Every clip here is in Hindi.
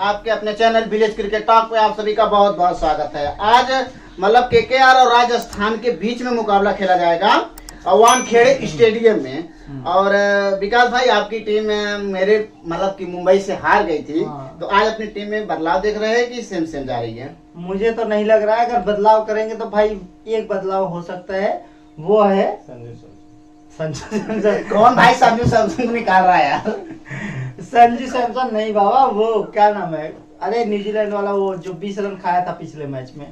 आपके अपने चैनल विलेज क्रिकेट टॉक पे आप सभी का बहुत बहुत स्वागत है। आज मतलब केकेआर और राजस्थान के बीच में मुकाबला खेला जाएगा वानखेड़े स्टेडियम में। और विकास भाई, आपकी टीम मेरे मतलब कि मुंबई से हार गई थी। तो आज अपनी टीम में बदलाव देख रहे हैं कि सेम सेम जा रही है? मुझे तो नहीं लग रहा है। अगर बदलाव करेंगे तो भाई एक बदलाव हो सकता है, वो है संजू। कौन भाई संजू सैमसन निकाल रहा है यार? संजू सैमसन नहीं बाबा, वो क्या नाम है, अरे न्यूजीलैंड वाला, वो जो 20 रन खाया था पिछले मैच में,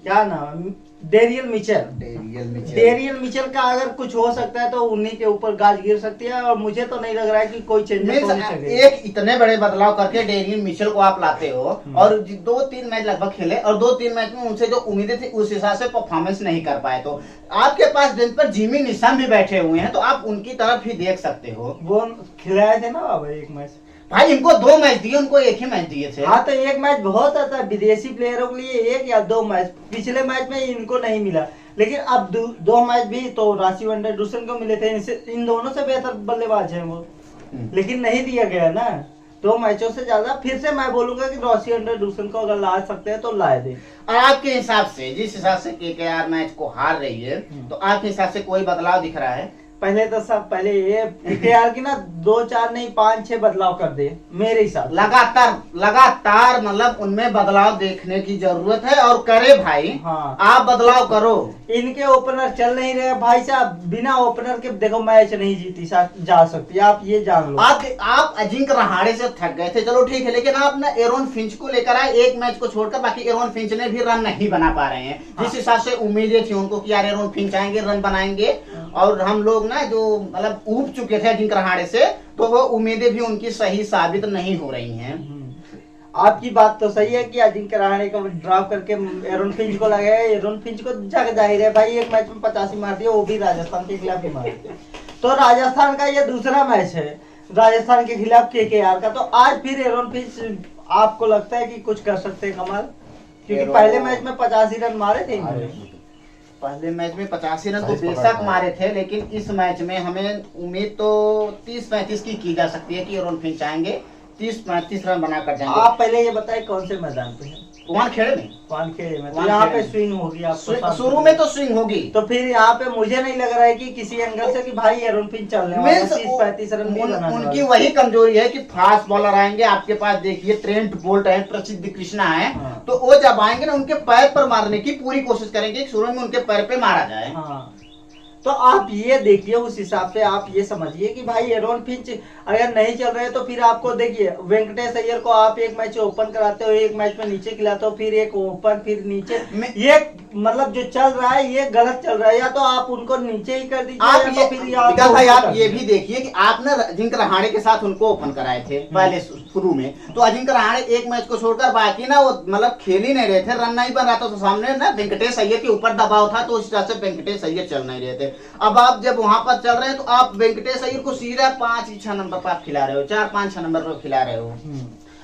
क्या नाम है, डेरियल मिचेल का अगर कुछ हो सकता है तो उन्हीं के ऊपर गाज गिर सकती है। और मुझे तो नहीं लग रहा है कि कोई चेंजेस होने चाहिए। एक इतने बड़े बदलाव करके डेरियल मिचेल को आप लाते हो और 2-3 मैच लगभग खेले और 2-3 मैच में उनसे जो उम्मीदें थी उस हिसाब से परफॉर्मेंस नहीं कर पाए। तो आपके पास बेंच पर जिमी निशाम भी बैठे हुए हैं, तो आप उनकी तरफ ही देख सकते हो। वो खिलाए थे ना बाबा एक मैच भाई, इनको 2 मैच दिए, उनको एक ही मैच दिए थे। हाँ, तो एक मैच बहुत आता है विदेशी प्लेयरों के लिए, 1 या 2 मैच। पिछले मैच में इनको नहीं मिला, लेकिन अब 2 मैच भी तो राशिद एंडरसन को मिले थे। इन दोनों से बेहतर बल्लेबाज हैं वो, लेकिन नहीं दिया गया ना 2 मैचों से ज्यादा। फिर से मैं बोलूंगा कि राशिद एंडरसन को अगर ला सकते हैं तो लाए दे। और आपके हिसाब से, जिस हिसाब से केकेआर मैच को हार रही है, तो आपके हिसाब से कोई बदलाव दिख रहा है? पहले ये केकेआर की ना 2-4 नहीं 5-6 बदलाव कर दे मेरे हिसाब से। लगातार मतलब उनमें बदलाव देखने की जरूरत है और करे भाई। हाँ, आप बदलाव करो। इनके ओपनर चल नहीं रहे भाई साहब, बिना ओपनर के देखो मैच नहीं जीती जा सकती, आप ये जान लो। आप अजिंक्य रहाणे से थक गए थे, चलो ठीक है, लेकिन आप ना एरोन फिंच को लेकर आए एक मैच को छोड़कर। बाकी एरोन फिंच ने भी रन नहीं बना पा रहे हैं। जिस हिसाब से उम्मीदें थी उनको कि यार एरोन फिंच आएंगे, रन बनाएंगे, और हम लोग ना जो मतलब ऊब चुके थे अजिंक्य रहाणे से, तो वो उम्मीदें भी उनकी सही साबित नहीं हो रही हैं। आपकी बात तो सही है कि अजिंक्य रहाणे को ड्रॉप करके एरोन फिंच को लगाया। एरोन फिंच को जग जाहिर है भाई, एक मैच में 85 मार दिया, वो भी राजस्थान के खिलाफ ही मार दिया। तो राजस्थान का ये दूसरा मैच है राजस्थान के खिलाफ केकेआर का। तो आज फिर एरोन फिंच आपको लगता है कि कुछ कर सकते हैं कमाल? क्योंकि पहले मैच में 85 रन मारे थे इन्होंने। पहले मैच में 85 रन तो बेशक मारे थे, लेकिन इस मैच में हमें उम्मीद तो 30-35 की जा सकती है कि एरोन फिंच आएंगे, 30-35 रन बनाकर जाएंगे। आप पहले ये बताएं कौन से मैदान पे है? वानखेड़े में। तो यहाँ पे स्विंग होगी आपको, शुरू में तो स्विंग होगी। तो फिर यहाँ पे मुझे नहीं लग रहा है कि किसी एंगल से कि भाई एरोन फिंच चलने वाला है 30-35 रन भी बनाने वाला। उनकी वही कमजोरी है कि फास्ट बॉलर आएंगे आपके पास। देखिए ट्रेंट बोल्ट है, प्रसिद्ध कृष्णा है, तो वो जब आएंगे ना उनके पैर पर मारने की पूरी कोशिश करेंगे, शुरू में उनके पैर पे मारा जाए। तो आप ये देखिए, उस हिसाब से आप ये समझिए कि भाई एरोन फिंच अगर नहीं चल रहे तो फिर आपको देखिए वेंकटेश अय्यर को आप एक मैच ओपन कराते हो, एक मैच में नीचे खिलाते हो, फिर एक ओपन फिर नीचे। ये मतलब जो चल रहा है ये गलत चल रहा है। या तो आप उनको नीचे ही कर दीजिए, आप तो फिर भाई आप ये भी देखिए कि आपने अजिंक्य रहाणे के साथ उनको ओपन कराए थे पहले शुरू में, तो अजिंक्य रहाणे एक मैच को छोड़कर बाकी ना वो मतलब खेल ही नहीं रहे थे, रन नहीं बन रहा था। तो सामने ना वेंकटेश अय्यर के ऊपर दबाव था, तो उस हिसाब से वेंकटेश अय्यर चल नहीं रहे थे। अब आप जब वहां पर चल रहे हैं तो आप वेंकटेश अय्यर को सीधा 5-6 नंबर पर आप खिला रहे हो, 4-5-6 नंबर पर खिला रहे हो।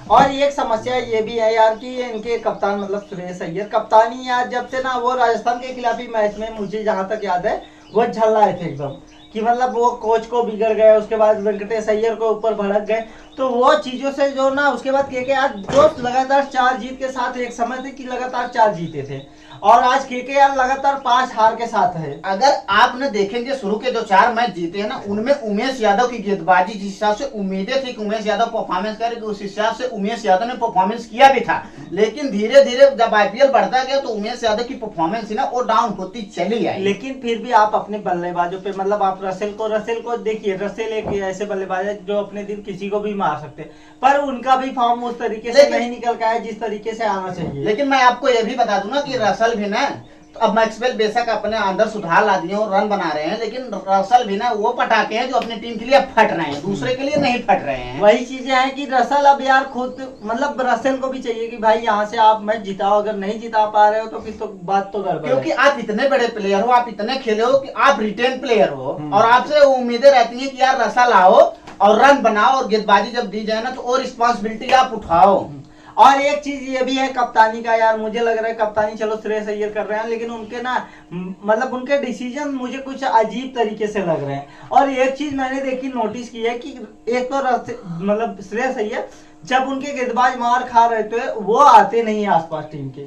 और एक समस्या ये भी है यार कि इनके कप्तान मतलब सुरेश अय्यर कप्तानी यार जब से ना वो राजस्थान के खिलाफ ही मैच में, मुझे जहां तक याद है, वो झल रहे थे एकदम कि मतलब वो कोच को बिगड़ गए, उसके बाद वेंकटेश अय्यर को ऊपर भड़क गए। तो वो चीजों से जो ना उसके बाद केकेआर जो लगातार 4 जीत के साथ, एक समय थे कि लगातार 4 जीते थे, और आज केकेआर लगातार 5 हार के साथ है। अगर आपने देखेंगे शुरू के जो 4 मैच जीते हैं ना, उनमें उमेश यादव की गेंदबाजी, जिस हिसाब से उम्मीदें थी कि उमेश यादव परफॉर्मेंस करेंगे, उस हिसाब से उमेश यादव ने परफॉर्मेंस किया भी था। लेकिन धीरे धीरे जब आईपीएल बढ़ता गया तो उमेश यादव की परफॉर्मेंस ना वो डाउन होती चली आई। लेकिन फिर भी आप अपने बल्लेबाजों पे मतलब आप रसेल को देखिए, रसेल एक ऐसे बल्लेबाज है जो अपने दिन किसी को भी मार सकते हैं, पर उनका भी फॉर्म उस तरीके से नहीं निकल का है जिस तरीके से आना चाहिए। लेकिन मैं आपको यह भी बता दूं ना कि रसल भी ना, तो अब मैक्सवेल बेशक अपने अंदर सुधार ला दिए और रन बना रहे हैं, लेकिन रसल भी ना वो पटाखे हैं जो अपनी टीम के लिए फट रहे हैं, दूसरे के लिए नहीं फट रहे हैं। वही चीजें हैं कि रसल अब यार खुद मतलब रसल को भी चाहिए कि भाई यहाँ से आप मैच जिताओ, अगर नहीं जिता पा रहे हो तो फिर तो बात तो गड़बड़ है। क्योंकि आप इतने बड़े प्लेयर हो, आप इतने खेले हो कि आप रिटेन प्लेयर हो, और आपसे उम्मीदें रहती है कि यार रसल आओ और रन बनाओ और गेंदबाजी जब दी जाए ना तो और रिस्पॉन्सिबिलिटी आप उठाओ। और एक चीज ये भी है कप्तानी का यार, मुझे लग रहा है कप्तानी चलो श्रेयस अय्यर कर रहे हैं, लेकिन उनके ना मतलब उनके डिसीजन मुझे कुछ अजीब तरीके से लग रहे हैं। और एक चीज मैंने देखी नोटिस की है कि एक तो मतलब श्रेयस अय्यर जब उनके गेंदबाज मार खा रहे थे वो आते नहीं है आसपास टीम के,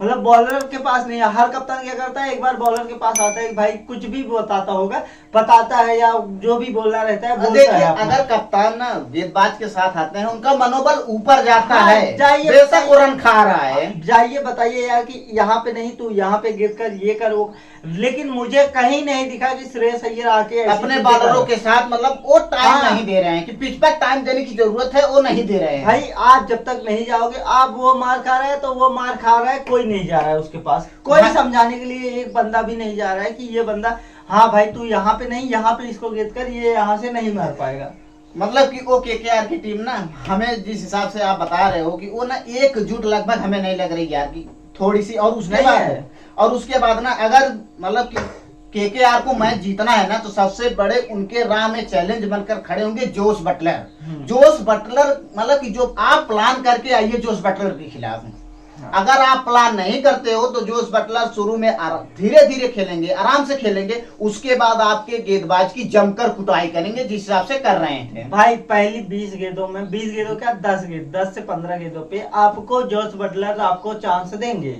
मतलब बॉलर के पास नहीं है। हर कप्तान क्या करता है, एक बार बॉलर के पास आता है, भाई कुछ भी बताता होगा, बताता है या जो भी बोलना रहता है बोलता है अपना। अगर कप्तान ना गेंदबाज के साथ आते हैं उनका मनोबल ऊपर जाता हाँ, है, जाइए बेशक वो रन खा रहा है, जाइए बताइए यार कि यहाँ पे नहीं तू यहाँ पे गिर कर ये कर वो, लेकिन मुझे कहीं नहीं दिखा कि श्रेयस अय्यर आके ऐसी अपने चीजें बॉलरों कर। के साथ मतलब वो टाइम हाँ। नहीं दे रहे हैं कि पिच पर टाइम देने की जरूरत है, वो नहीं दे रहे हैं। भाई आप जब तक नहीं जाओगे, आप वो मार खा रहा है तो वो मार खा रहा है, कोई नहीं जा रहा है उसके पास, कोई हाँ। समझाने के लिए एक बंदा भी नहीं जा रहा है कि ये बंदा हाँ भाई तू यहाँ पे नहीं, यहाँ पे इसको गेंद कर, ये यहाँ से नहीं मार पाएगा। मतलब कि वो केकेआर की टीम ना, हमें जिस हिसाब से आप बता रहे हो कि वो ना एकजुट लगभग हमें नहीं लग रही यार की थोड़ी सी। और उसके नहीं बाद है। और उसके बाद ना अगर मतलब कि केकेआर को मैच जीतना है ना तो सबसे बड़े उनके राह में चैलेंज बनकर खड़े होंगे जोश बटलर। जोश बटलर मतलब कि जो आप प्लान करके आइए जोश बटलर के खिलाफ, अगर आप प्लान नहीं करते हो तो जोश बटलर शुरू में धीरे धीरे खेलेंगे, आराम से खेलेंगे, उसके बाद आपके गेंदबाज की जमकर कुटाई करेंगे जिस हिसाब से कर रहे थे। भाई पहली 20 गेंदों में 20 गेंदों क्या 10 से 15 गेंदों पे आपको जोश बटलर आपको चांस देंगे,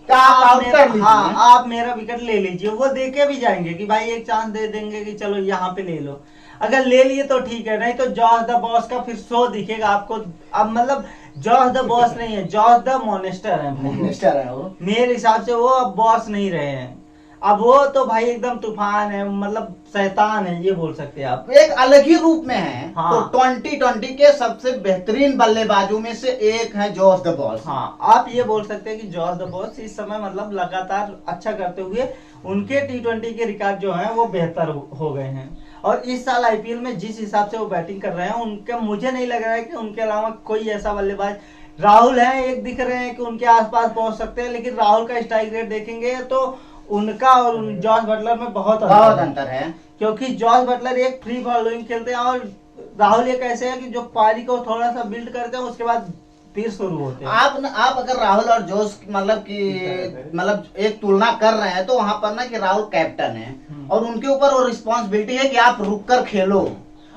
आप आउट कर लीजिए। हाँ आप मेरा विकेट ले लीजिए, वो देके भी जाएंगे कि भाई एक चांस दे देंगे कि चलो यहाँ पे ले लो, अगर ले लिए तो ठीक है, नहीं तो जॉस द बॉस का फिर शो दिखेगा आपको। अब मतलब जॉस द बॉस नहीं है, जॉस द मोनेस्टर है, मिनिस्टर है वो। मेरे हिसाब से वो अब बॉस नहीं रहे हैं, अब वो तो भाई एकदम तूफान है, मतलब शैतान है ये बोल सकते हैं आप, एक अलग ही रूप में है। हाँ। तो 2020 के सबसे बेहतरीन बल्लेबाजों में से एक है जॉस द बॉस। हाँ आप ये बोल सकते हैं कि जॉस द बॉस इस समय मतलब लगातार अच्छा करते हुए उनके T20 के रिकॉर्ड जो हैं वो बेहतर हो गए हैं। और इस साल आईपीएल में जिस हिसाब से वो बैटिंग कर रहे हैं उनके, मुझे नहीं लग रहा है कि उनके अलावा कोई ऐसा बल्लेबाज, राहुल है एक दिख रहे हैं कि उनके आसपास पहुंच सकते हैं, लेकिन राहुल का स्ट्राइक रेट देखेंगे तो उनका और जॉस बटलर में बहुत अंतर है। क्योंकि जॉस बटलर एक फ्री बॉलिंग खेलते हैं और राहुल एक ऐसे है कि जो पारी को थोड़ा सा बिल्ड करते हैं उसके बाद तीर शुरू होते हैं। आप अगर राहुल और जोश मतलब एक तुलना कर रहे हैं तो वहां पर ना कि राहुल कैप्टन है और उनके ऊपर वो रिस्पॉन्सिबिलिटी है कि आप रुक कर खेलो,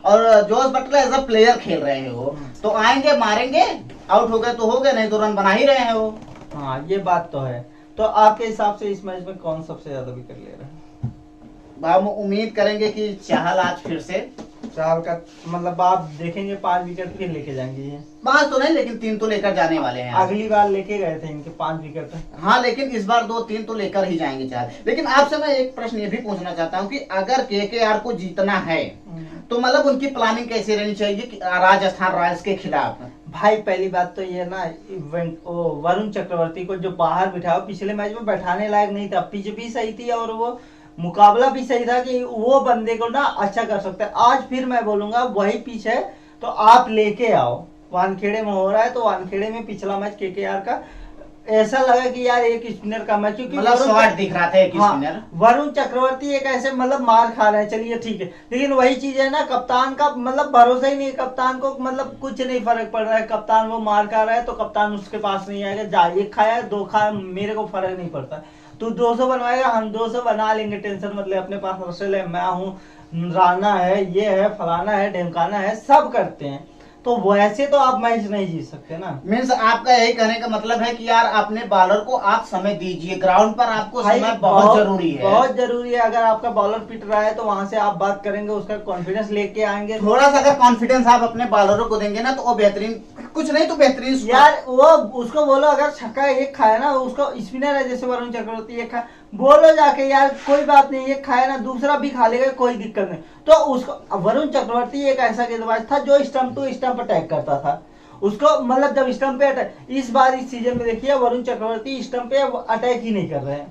और जोश बटलर एज अ प्लेयर खेल रहे हो तो आएंगे मारेंगे, आउट हो गए तो हो गए, नहीं तो रन बना ही रहे हैं वो। हाँ ये बात तो है। तो आपके हिसाब से इस मैच में कौन सबसे ज्यादा विकेट ले रहा है? हम उम्मीद करेंगे कि चाहल आज फिर से चाहल का मतलब आप देखेंगे 5 विकेट फिर लेके जाएंगे ये? 5 तो नहीं लेकिन 3 तो लेकर जाने वाले हैं। अगली बार लेके गए थे इनके 5 विकेट। हाँ लेकिन इस बार 2-3 तो लेकर ही जाएंगे चाहल। लेकिन आपसे मैं एक प्रश्न ये भी पूछना चाहता हूँ कि अगर केकेआर को जीतना है तो मतलब उनकी प्लानिंग कैसे रहनी चाहिए कि राजस्थान रॉयल्स के खिलाफ? भाई पहली बात तो ये ना वरुण चक्रवर्ती को जो बाहर बिठाओ, पिछले मैच में बैठाने लायक नहीं था, पिच भी सही थी और वो मुकाबला भी सही था कि वो बंदे को ना अच्छा कर सकता है। आज फिर मैं बोलूंगा वही पिच है तो आप लेके आओ, वानखेड़े में हो रहा है तो वानखेड़े में पिछला मैच केकेआर का ऐसा लगा कि यार एक स्पिनर का मैच, क्योंकि मतलब शॉट दिख रहा था एक स्पिनर। वरुण चक्रवर्ती एक ऐसे मतलब मार खा रहे हैं, चलिए ठीक है, लेकिन वही चीज है ना कप्तान का मतलब भरोसा ही नहीं, कप्तान को मतलब कुछ नहीं फर्क पड़ रहा है, कप्तान वो मार खा रहा है तो कप्तान उसके पास नहीं आएगा, जा एक खाया 2 खाया मेरे को फर्क नहीं पड़ता, तू 200 बनवाएगा हम 200 बना लेंगे, टेंशन मतलब अपने पास रसेल है, मैं हूँ, राना है, ये है, फलाना है, ढेमकाना है, सब करते हैं, तो वैसे तो आप मैच नहीं जीत सकते ना। मीन्स आपका यही कहने का मतलब है कि यार अपने बॉलर को आप समय दीजिए, ग्राउंड पर आपको समय बहुत जरूरी है, बहुत जरूरी है। अगर आपका बॉलर पिट रहा है तो वहां से आप बात करेंगे, उसका कॉन्फिडेंस लेके आएंगे, थोड़ा सा अगर कॉन्फिडेंस आप अपने बॉलरों को देंगे ना तो वो बेहतरीन, कुछ नहीं तो बेहतरीन यार वो उसको बोलो अगर छक्का एक खाया ना, उसको स्पिनर है जैसे वरुण चक्रवर्ती एक खाया, बोलो जाके यार कोई बात नहीं, एक खाया ना दूसरा भी खा लेगा कोई दिक्कत नहीं, तो उसको वरुण चक्रवर्ती एक ऐसा गेंदबाज था जो स्टंप टू स्टंप अटैक करता था, उसको मतलब जब स्टंप पे अटैक, इस बार इस सीजन में देखिए वरुण चक्रवर्ती स्टंप पे अटैक ही नहीं कर रहे हैं,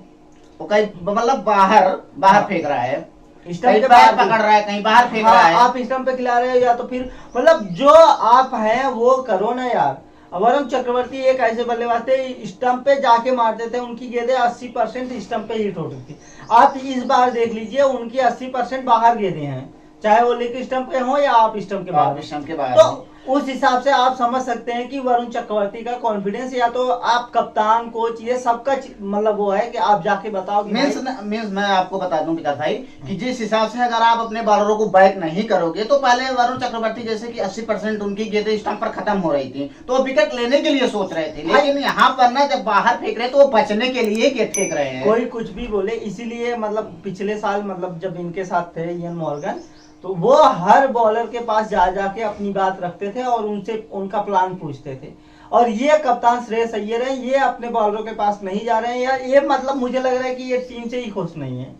वो कहीं मतलब बाहर फेंक रहा है, स्टंप कहीं के बाहर बाहर पकड़ रहा है, कहीं बाहर फेंक हाँ, रहा है। आप स्टंप पे खिला रहे हो या तो फिर मतलब जो आप हैं वो करो ना यार। वरुण चक्रवर्ती एक ऐसे बल्लेबाज थे स्टंप पे जाके मारते थे, उनकी गेंदें 80% स्टंप पे हिट होती थी। आप इस बार देख लीजिए उनकी 80% बाहर गेंदें हैं, चाहे वो लेग स्टंप पे हो या आप स्टंप के बाहर। स्टंप के बाहर तो उस हिसाब से आप समझ सकते हैं कि वरुण चक्रवर्ती का कॉन्फिडेंस, या तो आप कप्तान कोच ये सबका मतलब वो है कि आप जाके बताओ कि मीन्स मैं आपको बता दूं विकास भाई कि जिस हिसाब से अगर आप अपने बॉलरों को बैक नहीं करोगे, तो पहले वरुण चक्रवर्ती जैसे कि 80% उनकी गेंदें स्टंप पर खत्म हो रही थी, तो वो विकेट लेने के लिए सोच रहे थे, लेकिन यहाँ पर ना जब बाहर फेंक रहे तो वो बचने के लिए गेंद फेंक रहे हैं। कोई कुछ भी बोले, इसीलिए मतलब पिछले साल मतलब जब इनके साथ थे इयन मॉर्गन, तो वो हर बॉलर के पास जा जाके अपनी बात रखते थे और उनसे उनका प्लान पूछते थे। और ये कप्तान श्रेयस अय्यर है, ये अपने बॉलरों के पास नहीं जा रहे हैं, या ये मतलब मुझे लग रहा है कि ये टीम से ही खुश नहीं है।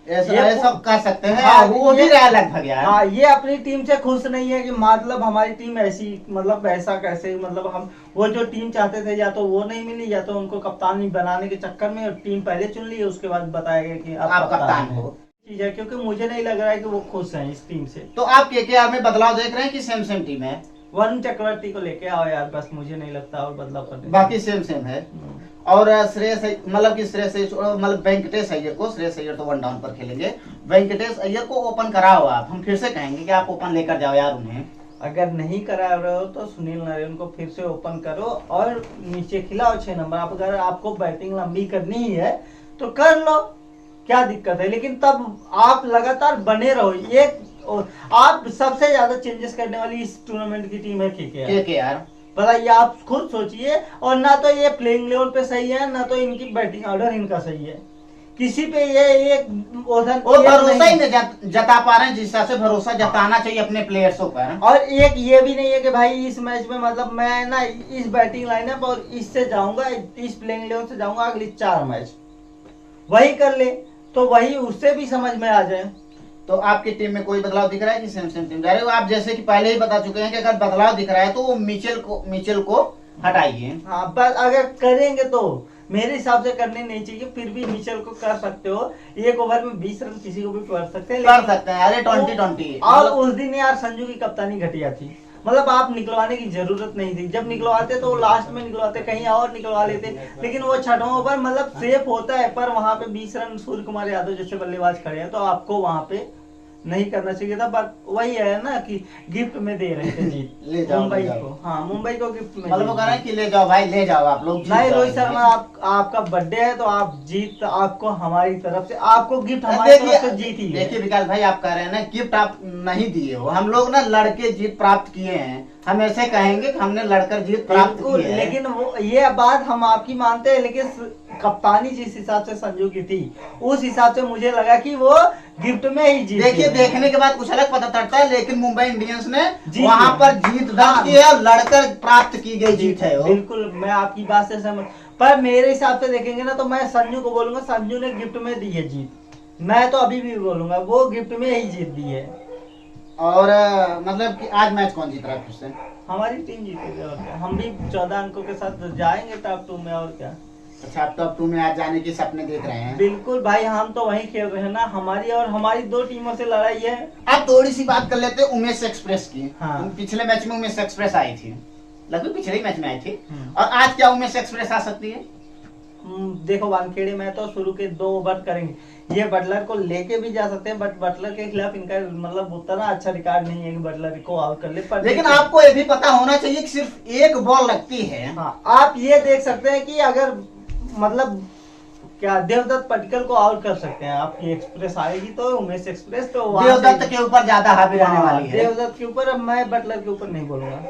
ऐसा कह सकते हैं। हाँ, वो भी रहा लगभग यार। हाँ, ये अपनी टीम से खुश नहीं है कि मतलब हमारी टीम ऐसी, मतलब ऐसा कैसे, मतलब हम वो जो टीम चाहते थे या तो वो नहीं मिली, या तो उनको कप्तान बनाने के चक्कर में टीम पहले चुन ली, उसके बाद बताया गया कि आप कप्तान हो। चीज है, क्योंकि मुझे नहीं लग रहा है कि वो खुश हैं इस टीम से। तो आप केकेआर में बदलाव देख रहे हैं कि सेम सेम टीम है? वरुण चक्रवर्ती को लेके आओ यार, बस मुझे नहीं लगता और बदलाव करने। बाकी सेम सेम है। और श्रेयस मतलब कि मतलब वेंकटेश अय्यर को, श्रेयस अय्यर तो वन डाउन पर खेलेंगे, वेंकटेश अय्यर को ओपन कराओ आप। हम फिर से कहेंगे कि आप ओपन लेकर जाओ यार उन्हें। अगर नहीं करा रहे हो तो सुनील नारायण को फिर से ओपन करो और नीचे खिलाओ 6 नंबर। आप अगर आपको बैटिंग लंबी करनी ही है तो कर लो, क्या दिक्कत है, लेकिन तब आप लगातार बने रहो। ये आप सबसे ज्यादा चेंजेस करने वाली इस टूर्नामेंट की टीम है केकेआर। बताइए, आप खुद सोचिए। और ना तो ये प्लेइंग लेवल पे सही है, ना तो इनकी बैटिंग ऑर्डर इनका सही है। किसी पे ये एक भरोसा ही नहीं जता पा रहे हैं, जिस हिसाब से भरोसा जताना चाहिए अपने प्लेयर्सों पर। और एक ये भी नहीं है कि भाई इस मैच में मतलब मैं ना इस बैटिंग लाइनअप और इससे जाऊंगा, इस प्लेइंग लेवल से जाऊंगा अगली 4 मैच, वही कर ले तो वही उससे भी समझ में आ जाए। तो आपकी टीम में कोई बदलाव दिख रहा है कि सेम सेम टीम जा रही हो? आप जैसे कि पहले ही बता चुके हैं कि अगर बदलाव दिख रहा है तो वो मिचेल को हटाइए। हाँ, पर अगर करेंगे तो मेरे हिसाब से करने नहीं चाहिए, फिर भी मिचेल को कर सकते हो। 1 ओवर में 20 रन किसी को भी कर सकते हैं, कर सकते हैं। अरे 20-20 और उस दिन यार संजू की कप्तानी घटिया थी, मतलब आप निकलवाने की जरूरत नहीं थी। जब निकलवाते तो लास्ट में निकलवाते, कहीं और निकलवा लेते, लेकिन वो 6वां ओवर मतलब सेफ होता है, पर वहां पे 20 रन सूर्य कुमार यादव जैसे बल्लेबाज खड़े हैं, तो आपको वहां पे नहीं करना चाहिए था। पर वही है ना कि गिफ्ट में दे रहे थे जीत ले जाओ मुंबई को। हाँ, मुंबई को गिफ्ट में मतलब वो कह रहे हैं कि ले जाओ भाई, ले जाओ आप लोग। नहीं रोहित शर्मा, आपका बर्थडे है तो आप जीत आपको हमारी तरफ से, आपको गिफ्ट हमारी तरफ से जीत ही है। देखिए विकास भाई, आप कह रहे हैं ना गिफ्ट आप नहीं दिए हो, हम लोग ना लड़के जीत प्राप्त किए हैं। हम ऐसे कहेंगे कि हमने लड़कर जीत प्राप्त की है। लेकिन वो ये बात हम आपकी मानते हैं, लेकिन कप्तानी जिस हिसाब से संजू की थी उस हिसाब से मुझे लगा कि वो गिफ्ट में ही जीत। देखिए, देखने के बाद कुछ अलग पता चलता है, लेकिन मुंबई इंडियंस ने वहां पर जीत दर्ज की है और लड़कर प्राप्त की गई जीत है। बिल्कुल, मैं आपकी बात से सहमत, पर मेरे हिसाब से देखेंगे ना तो मैं संजू को बोलूंगा संजू ने गिफ्ट में दी है जीत। मैं तो अभी भी बोलूंगा वो गिफ्ट में ही जीत दी है। और मतलब कि आज मैच कौन जीत रहा है फिर से? हमारी टीम जीतेगी, और क्या, हम भी 14 अंकों के साथ जाएंगे टॉप 2 में, और क्या। अच्छा, आप टॉप 2 में आज जाने की सपने देख रहे हैं? बिल्कुल भाई, हम तो वहीं खेल रहे हैं ना, हमारी और हमारी 2 टीमों से लड़ाई है। आप थोड़ी सी बात कर लेते हैं उमेश एक्सप्रेस की। हाँ। पिछले मैच में उमेश एक्सप्रेस आई थी, लगभग पिछले ही मैच में आई थी, और आज क्या उमेश एक्सप्रेस आ सकती है? देखो वानखेड़े में तो शुरू के 2 ओवर करेंगे, ये बटलर को लेके भी जा सकते हैं, बट बटलर के खिलाफ इनका मतलब उतना अच्छा रिकॉर्ड नहीं है कि बटलर को आउट कर ले। पर लेकिन आपको ये भी पता होना चाहिए कि सिर्फ 1 बॉल लगती है। हाँ, आप ये देख सकते हैं कि अगर मतलब क्या देवदत्त पटिकल को आउट कर सकते हैं, आपकी एक्सप्रेस आएगी तो उमेश एक्सप्रेस तो देवदत्त के ऊपर ज्यादा हावी रहने वाली है। देवदत्त के ऊपर, अब मैं बटलर के ऊपर नहीं बोलूंगा।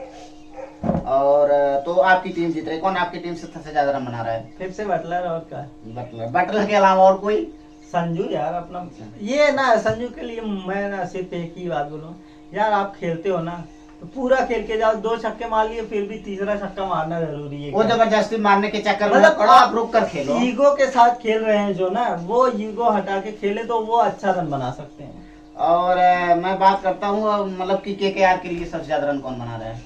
और तो आपकी टीम जीत रही, कौन आपकी टीम से सबसे ज्यादा रन बना रहा है? फिर से बटलर, और क्या? बटलर के अलावा और कोई? संजू यार अपना, ये ना संजू के लिए मैं ना सिर्फ एक ही बात बोलूं यार, आप खेलते हो ना तो पूरा खेल के जाओ। 2 छक्के मार लिए, फिर भी तीसरा छक्का मारना जरूरी है। वो जबरदस्ती मारने के चक्कर में मतलब आप रुक कर खेलो। ईगो के साथ खेल रहे हैं जो ना, वो ईगो हटा के खेले तो वो अच्छा रन बना सकते हैं। और मैं बात करता हूँ मतलब कि केकेआर के लिए सबसे ज्यादा रन कौन बना रहा है?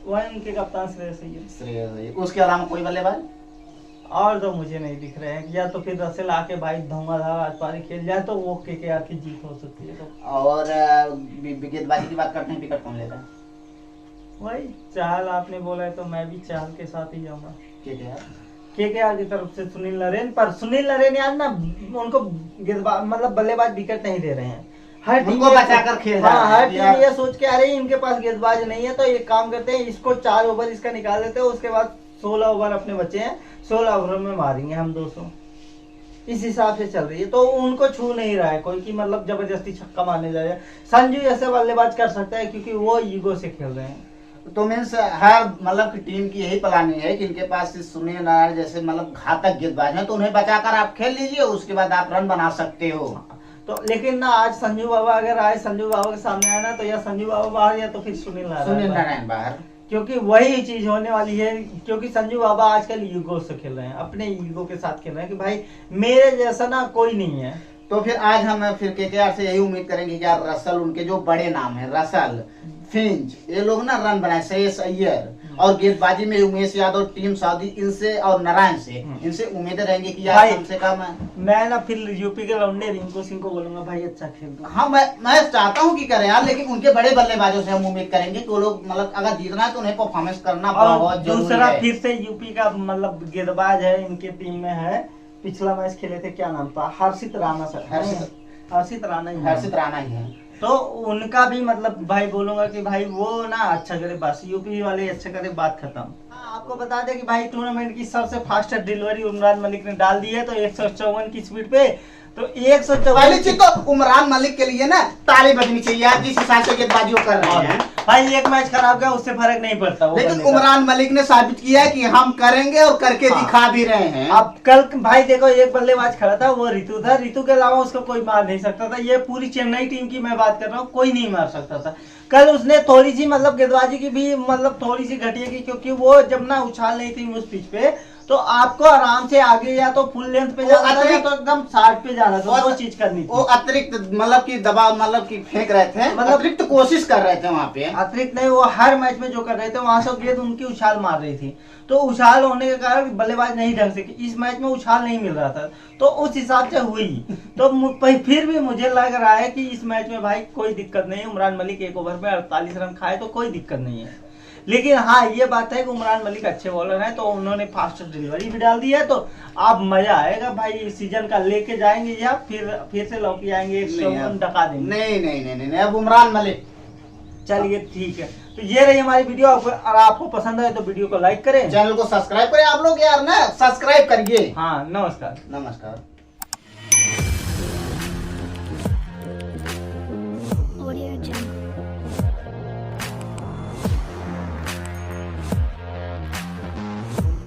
वही उनके कप्तान श्रेयस अय्यर। उसके अलावा कोई बल्लेबाज और तो मुझे नहीं दिख रहे हैं। या तो फिर रसेल आके भाई धुआंधार आज पारी खेल जाए तो वो केकेआर की जीत हो सकती है। तो और विकेटबाजी की बात करते हैं, विकेट कौन लेता है? वही चाहल आपने बोला है तो मैं भी चाहल के साथ ही जाऊंगा। केकेआर की तरफ से सुनील नरेन, पर सुनील नरेन यार ना उनको मतलब बल्लेबाज विकेट नहीं दे रहे हैं। हर टीम उनको बचाकर खेल रहा हाँ, है हर टीम ये सोच के आ रही है इनके पास गेंदबाज नहीं है तो एक काम करते हैं, इसको 4 ओवर इसका निकाल देते हैं, उसके बाद 16 ओवर अपने बचे हैं, 16 ओवर में मारेंगे हम 200। इस हिसाब से चल रही है, तो उनको छू नहीं रहा है कोई कि मतलब जबरदस्ती छक्का मारने जा रहे हैं। संजू ऐसे बल्लेबाज कर सकता है क्योंकि वो ईगो से खेल रहे हैं। तो मीन्स हर मतलब की टीम की यही प्लानिंग है कि इनके पास सुनील नारायण जैसे मतलब घातक गेंदबाज हैं, तो उन्हें बचाकर आप खेल लीजिए, उसके बाद आप रन बना सकते हो। तो लेकिन ना आज संजू बाबा अगर आए, संजू बाबा के सामने आया ना, तो या संजू बाबा बाहर या तो फिर सुनील नारायण बाहर, क्योंकि वही चीज होने वाली है। क्योंकि संजू बाबा आजकल ईगो से खेल रहे हैं, अपने ईगो के साथ खेल रहे हैं कि भाई मेरे जैसा ना कोई नहीं है। तो फिर आज हम फिर केकेआर से यही उम्मीद करेंगे कि यार रसल, उनके जो बड़े नाम है रसल, फिंच, ये लोग ना रन बनाए, श्रेयस अय्यर, और गेंदबाजी में उमेश यादव, टीम साउदी, इनसे और नारायण से, इनसे उम्मीदें रहेंगी कि यार कम से कम मैं ना फिर यूपी के लौंडे रिंकू सिंह को बोलूंगा भाई अच्छा खेल दो। हाँ, मैं चाहता हूँ कि करें यार, लेकिन उनके बड़े बल्लेबाजों से हम उम्मीद करेंगे कि वो लोग मतलब अगर जीतना है तो उन्हें परफॉर्मेंस करना बहुत जरूरी दूसरा है। फिर से यूपी का मतलब गेंदबाज है इनके टीम में है, पिछला मैच खेले थे, क्या नाम था, हर्षित राणा सर, हर्षित राणा ही है। तो उनका भी मतलब भाई बोलूंगा कि भाई वो ना अच्छा करे, बस यूपी वाले अच्छा करे, बात खत्म। आपको बता दें कि भाई टूर्नामेंट की सबसे फास्टेस्ट डिलीवरी उमरान मलिक ने डाल दी है, तो 154 की स्पीड पे, तो 154 तो उमरान मलिक के लिए ना ताली बजनी चाहिए यार, जिस हिसाब से गेंदबाजी वो कर रहे हैं। भाई एक मैच खराब गया उससे फर्क नहीं पड़ता, लेकिन उमरान मलिक ने साबित किया है कि हम करेंगे और करके दिखा भी रहे हैं। अब कल भाई देखो एक बल्लेबाज खड़ा था, वो ऋतु था, ऋतु के अलावा उसको कोई मार नहीं सकता था। ये पूरी चेन्नई टीम की मैं बात कर रहा हूँ, कोई नहीं मार सकता था। कल उसने थोड़ी सी मतलब गेंदबाजी की भी मतलब थोड़ी सी घटिया की, क्योंकि वो जब ना उछाल नहीं थी उस पिच पे, तो आपको आराम से आगे या तो फुल लेंथ पे जाना था या तो एकदम 60 पे जाना था, वो चीज करनी थी। वो अतिरिक्त मतलब की दबाव मतलब की फेंक रहे थे, मतलब अतिरिक्त कोशिश कर रहे थे वहाँ पे। अतिरिक्त नहीं, वो हर मैच में जो कर रहे थे वहां से गेंद उनकी उछाल मार रही थी, तो उछाल होने के कारण बल्लेबाज नहीं ढंग से, इस मैच में उछाल नहीं मिल रहा था, तो उस हिसाब से हुई। तो फिर भी मुझे लग रहा है कि इस मैच में भाई कोई दिक्कत नहीं है, उमरान मलिक एक ओवर में 48 रन खाए तो कोई दिक्कत नहीं है। लेकिन हाँ ये बात है कि उमरान मलिक अच्छे बॉलर हैं, तो उन्होंने फास्ट डिलीवरी भी डाल दी है, तो अब मजा आएगा भाई, सीजन का लेके जाएंगे या फिर से लौकी आएंगे, डका देंगे। नहीं, अब उमरान मलिक। चलिए ठीक है, तो ये रही हमारी वीडियो। अगर आपको पसंद आए तो वीडियो को लाइक करें, चैनल को सब्सक्राइब करें। आप लोग यार ना सब्सक्राइब करिए। हाँ नमस्कार। नमस्कार।